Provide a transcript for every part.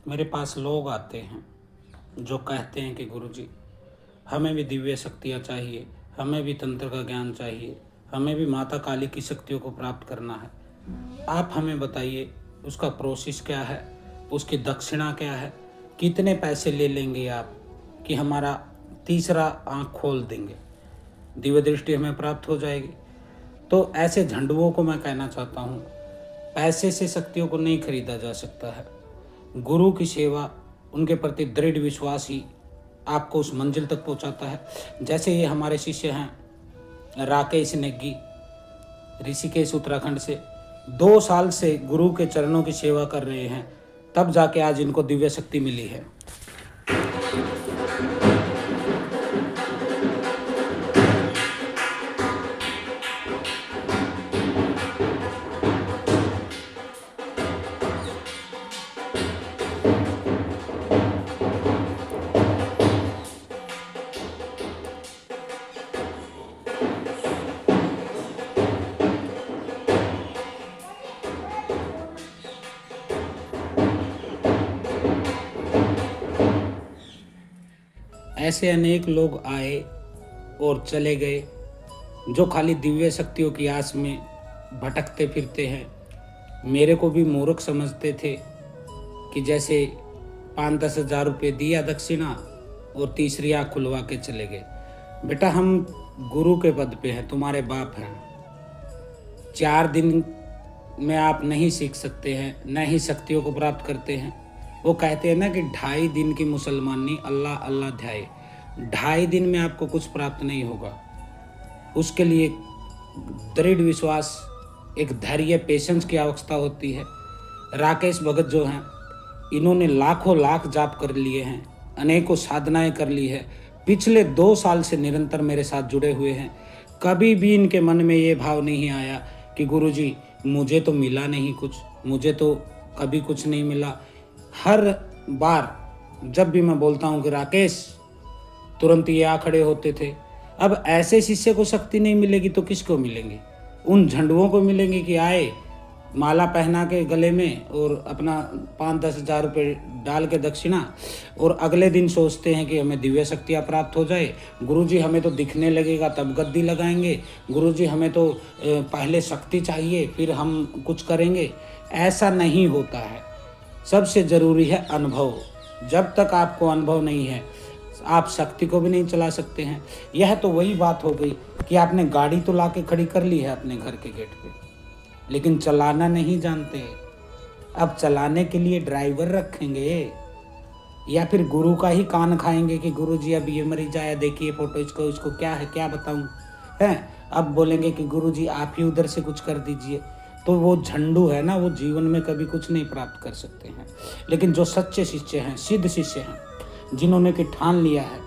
मेरे पास लोग आते हैं जो कहते हैं कि गुरुजी, हमें भी दिव्य शक्तियाँ चाहिए, हमें भी तंत्र का ज्ञान चाहिए, हमें भी माता काली की शक्तियों को प्राप्त करना है। आप हमें बताइए उसका प्रोसेस क्या है, उसकी दक्षिणा क्या है, कितने पैसे ले लेंगे आप कि हमारा तीसरा आँख खोल देंगे, दिव्य दृष्टि हमें प्राप्त हो जाएगी। तो ऐसे झंडुओं को मैं कहना चाहता हूँ, पैसे से शक्तियों को नहीं खरीदा जा सकता है। गुरु की सेवा, उनके प्रति दृढ़ विश्वास ही आपको उस मंजिल तक पहुंचाता है। जैसे ये हमारे शिष्य हैं राकेश नेगी, ऋषिकेश उत्तराखंड से 2 साल से गुरु के चरणों की सेवा कर रहे हैं, तब जाके आज इनको दिव्य शक्ति मिली है। ऐसे अनेक लोग आए और चले गए जो खाली दिव्य शक्तियों की आस में भटकते फिरते हैं। मेरे को भी मूर्ख समझते थे कि जैसे 5-10 हज़ार रुपये दिया दक्षिणा और तीसरी आँख खुलवा के चले गए। बेटा, हम गुरु के पद पे हैं, तुम्हारे बाप हैं। 4 दिन में आप नहीं सीख सकते हैं, न ही शक्तियों को प्राप्त करते हैं। वो कहते हैं ना कि 2.5 दिन की मुसलमानी अल्लाह अल्लाह ध्याए, 2.5 दिन में आपको कुछ प्राप्त नहीं होगा। उसके लिए दृढ़ विश्वास, एक धैर्य, पेशेंस की आवश्यकता होती है। राकेश भगत जो हैं, इन्होंने लाखों लाख जाप कर लिए हैं, अनेकों साधनाएं कर ली है, पिछले 2 साल से निरंतर मेरे साथ जुड़े हुए हैं। कभी भी इनके मन में ये भाव नहीं आया कि गुरुजी मुझे तो मिला नहीं कुछ, मुझे तो कभी कुछ नहीं मिला। हर बार जब भी मैं बोलता हूँ कि राकेश, तुरंत ये आ खड़े होते थे। अब ऐसे शिष्य को शक्ति नहीं मिलेगी तो किसको मिलेंगी? उन झंडुओं को मिलेंगी कि आए, माला पहना के गले में और अपना 5-10 हज़ार रुपये डाल के दक्षिणा, और अगले दिन सोचते हैं कि हमें दिव्य शक्तियाँ प्राप्त हो जाए। गुरुजी हमें तो दिखने लगेगा तब गद्दी लगाएंगे, गुरुजी हमें तो पहले शक्ति चाहिए फिर हम कुछ करेंगे। ऐसा नहीं होता है। सबसे ज़रूरी है अनुभव। जब तक आपको अनुभव नहीं है, आप शक्ति को भी नहीं चला सकते हैं। यह तो वही बात हो गई कि आपने गाड़ी तो लाके खड़ी कर ली है अपने घर के गेट पे, लेकिन चलाना नहीं जानते। अब चलाने के लिए ड्राइवर रखेंगे या फिर गुरु का ही कान खाएंगे कि गुरुजी अब ये मरीज आया, देखिए फोटो, इसको क्या है, क्या बताऊं है। अब बोलेंगे कि गुरुजी आप ही उधर से कुछ कर दीजिए। तो वो झंडू है ना, वो जीवन में कभी कुछ नहीं प्राप्त कर सकते हैं। लेकिन जो सच्चे शिष्य हैं, सिद्ध शिष्य हैं, जिन्होंने कि ठान लिया है,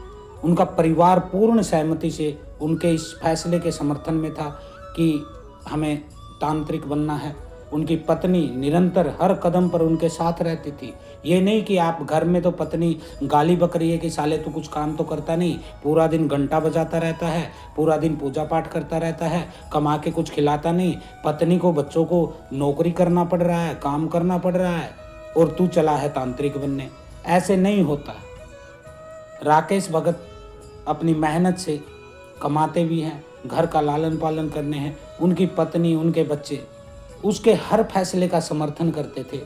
उनका परिवार पूर्ण सहमति से उनके इस फैसले के समर्थन में था कि हमें तांत्रिक बनना है। उनकी पत्नी निरंतर हर कदम पर उनके साथ रहती थी। ये नहीं कि आप घर में तो पत्नी गाली बक रही है कि साले तू कुछ काम तो करता नहीं, पूरा दिन घंटा बजाता रहता है, पूरा दिन पूजा पाठ करता रहता है, कमा के कुछ खिलाता नहीं, पत्नी को बच्चों को नौकरी करना पड़ रहा है, काम करना पड़ रहा है, और तू चला है तांत्रिक बनने। ऐसे नहीं होता। राकेश भगत अपनी मेहनत से कमाते भी हैं, घर का लालन पालन करने हैं, उनकी पत्नी, उनके बच्चे उसके हर फैसले का समर्थन करते थे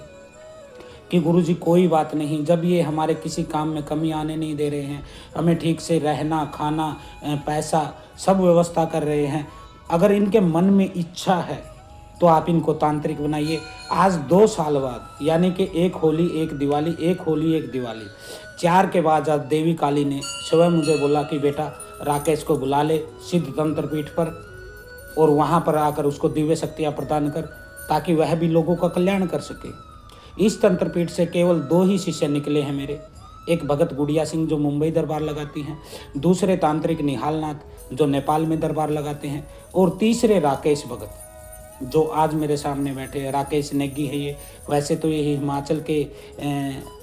कि गुरुजी कोई बात नहीं, जब ये हमारे किसी काम में कमी आने नहीं दे रहे हैं, हमें ठीक से रहना, खाना, पैसा सब व्यवस्था कर रहे हैं, अगर इनके मन में इच्छा है तो आप इनको तांत्रिक बनाइए। आज 2 साल बाद, यानी कि एक होली एक दिवाली, एक होली एक दिवाली, 4 के बाद आज देवी काली ने स्वयं मुझे बोला कि बेटा राकेश को बुला ले सिद्ध तंत्र पीठ पर, और वहाँ पर आकर उसको दिव्य शक्तियाँ प्रदान कर, ताकि वह भी लोगों का कल्याण कर सके। इस तंत्रपीठ से केवल 2 ही शिष्य निकले हैं मेरे। एक भगत गुड़िया सिंह जो मुंबई दरबार लगाती हैं, दूसरे तांत्रिक निहाल नाथ जो नेपाल में दरबार लगाते हैं, और तीसरे राकेश भगत जो आज मेरे सामने बैठे हैं। राकेश नेगी है ये। वैसे तो ये हिमाचल के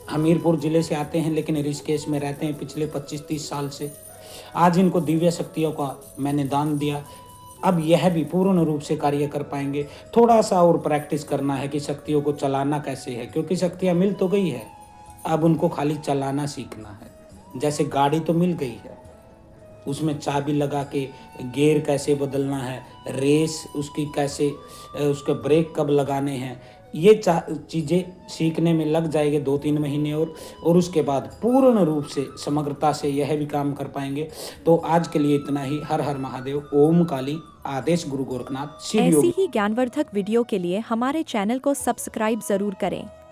हमीरपुर ज़िले से आते हैं, लेकिन ऋषिकेश में रहते हैं पिछले 25-30 साल से। आज इनको दिव्य शक्तियों का मैंने दान दिया। अब यह भी पूर्ण रूप से कार्य कर पाएंगे। थोड़ा सा और प्रैक्टिस करना है कि शक्तियों को चलाना कैसे है, क्योंकि शक्तियाँ मिल तो गई है, अब उनको खाली चलाना सीखना है। जैसे गाड़ी तो मिल गई है, उसमें चाबी लगा के गियर कैसे बदलना है, रेस उसकी कैसे, उसके ब्रेक कब लगाने हैं, ये चीज़ें सीखने में लग जाएंगे 2-3 महीने और उसके बाद पूर्ण रूप से समग्रता से यह भी काम कर पाएंगे। तो आज के लिए इतना ही। हर हर महादेव। ओम काली। आदेश गुरु गोरखनाथ। शिव ऐसी योगी। ही ज्ञानवर्धक वीडियो के लिए हमारे चैनल को सब्सक्राइब जरूर करें।